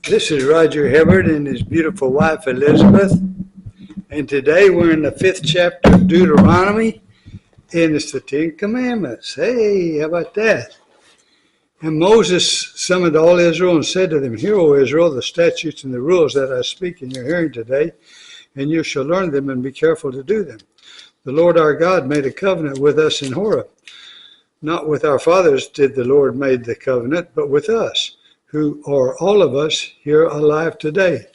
This is Roger Hibbert and his beautiful wife Elizabeth, and today we're in the 5th chapter of Deuteronomy, and it's the 10 Commandments. Hey, how about that? And Moses summoned all Israel and said to them, Hear, O Israel, the statutes and the rules that I speak in your hearing today, and you shall learn them and be careful to do them. The Lord our God made a covenant with us in Horeb. Not with our fathers did the Lord make the covenant, but with us, who are all of us here alive today.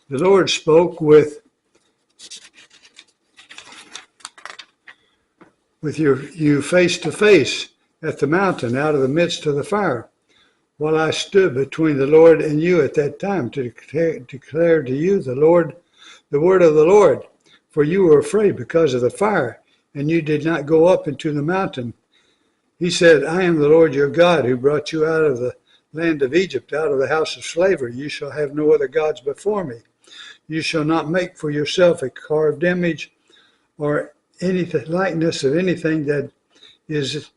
The Lord spoke with you face to face at the mountain out of the midst of the fire, while I stood between the Lord and you at that time to declare to you the word of the Lord. For you were afraid because of the fire, and you did not go up into the mountain. He said, I am the Lord your God who brought you out of the land of Egypt, out of the house of slavery. You shall have no other gods before me. You shall not make for yourself a carved image or any likeness of anything that is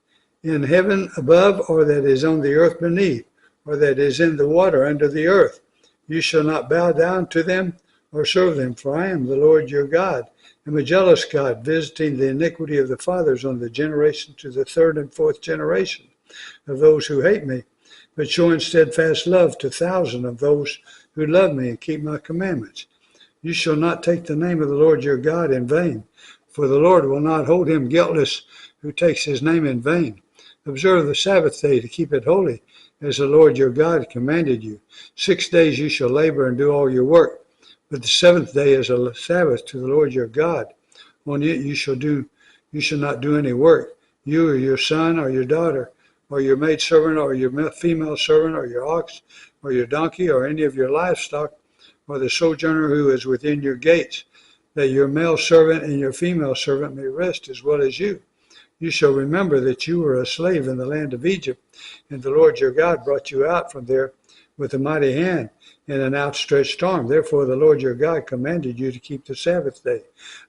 in heaven above, or that is on the earth beneath, or that is in the water under the earth. You shall not bow down to them or serve them, for I am the Lord your God. I am a jealous God, visiting the iniquity of the fathers on the generation to the 3rd and 4th generation of those who hate me, but showing steadfast love to thousands of those who love me and keep my commandments. You shall not take the name of the Lord your God in vain, for the Lord will not hold him guiltless who takes his name in vain. Observe the Sabbath day to keep it holy, as the Lord your God commanded you. 6 days you shall labor and do all your work, but the 7th day is a Sabbath to the Lord your God. On it you shall not do any work, you or your son or your daughter, or your maidservant, or your female servant, or your ox, or your donkey, or any of your livestock, or the sojourner who is within your gates, that your male servant and your female servant may rest as well as you. You shall remember that you were a slave in the land of Egypt, and the Lord your God brought you out from there with a mighty hand and an outstretched arm. Therefore the Lord your God commanded you to keep the Sabbath day.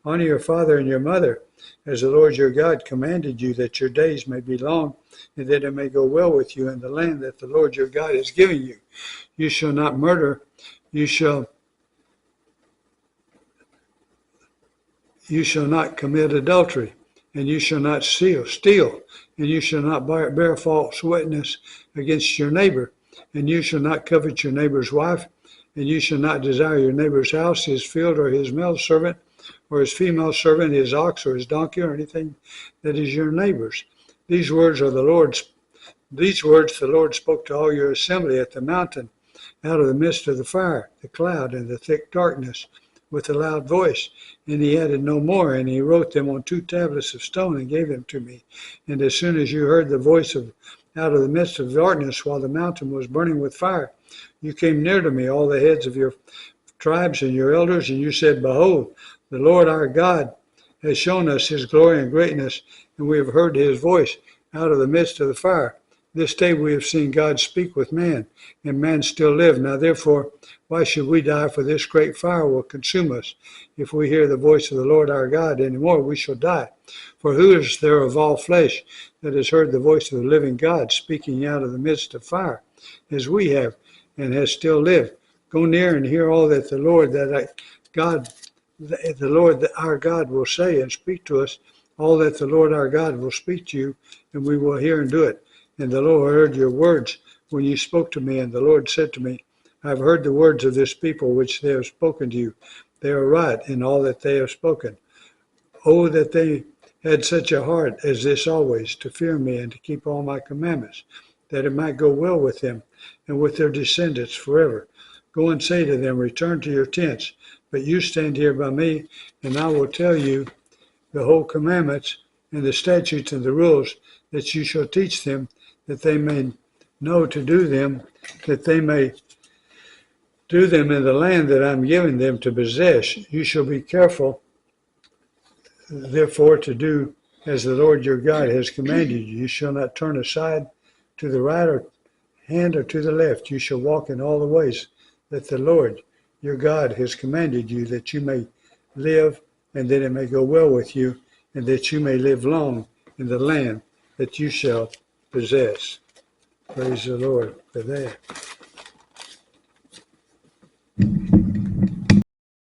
Honor your father and your mother, as the Lord your God commanded you, that your days may be long, and that it may go well with you in the land that the Lord your God is giving you. You shall not murder, you shall not commit adultery, and you shall not steal, and you shall not bear false witness against your neighbor, and you shall not covet your neighbor's wife, and you shall not desire your neighbor's house, his field, or his male servant, or his female servant, his ox, or his donkey, or anything that is your neighbor's. These words the Lord spoke to all your assembly at the mountain, out of the midst of the fire, the cloud, and the thick darkness, with a loud voice. And he added no more, and he wrote them on 2 tablets of stone and gave them to me. And as soon as you heard the voice out of the midst of darkness, while the mountain was burning with fire, you came near to me, all the heads of your tribes and your elders, and you said, Behold, the Lord our God has shown us his glory and greatness, and we have heard his voice out of the midst of the fire. This day we have seen God speak with man, and man still live. Now therefore, why should we die? For this great fire will consume us. If we hear the voice of the Lord our God any more, we shall die. For who is there of all flesh that has heard the voice of the living God speaking out of the midst of fire, as we have, and has still lived? Go near and hear all that the Lord our God will say, and speak to us all that the Lord our God will speak to you, and we will hear and do it. And the Lord heard your words when you spoke to me, and the Lord said to me, I have heard the words of this people which they have spoken to you. They are right in all that they have spoken. Oh, that they had such a heart as this always, to fear me and to keep all my commandments, that it might go well with them and with their descendants forever. Go and say to them, Return to your tents, but you stand here by me, and I will tell you the whole commandments and the statutes and the rules that you shall teach them, that they may know to do them, that they may do them in the land that I am giving them to possess. You shall be careful, therefore, to do as the Lord your God has commanded you. You shall not turn aside to the right hand or to the left. You shall walk in all the ways that the Lord your God has commanded you, that you may live, and that it may go well with you, and that you may live long in the land that you shall possess. Praise the Lord for that.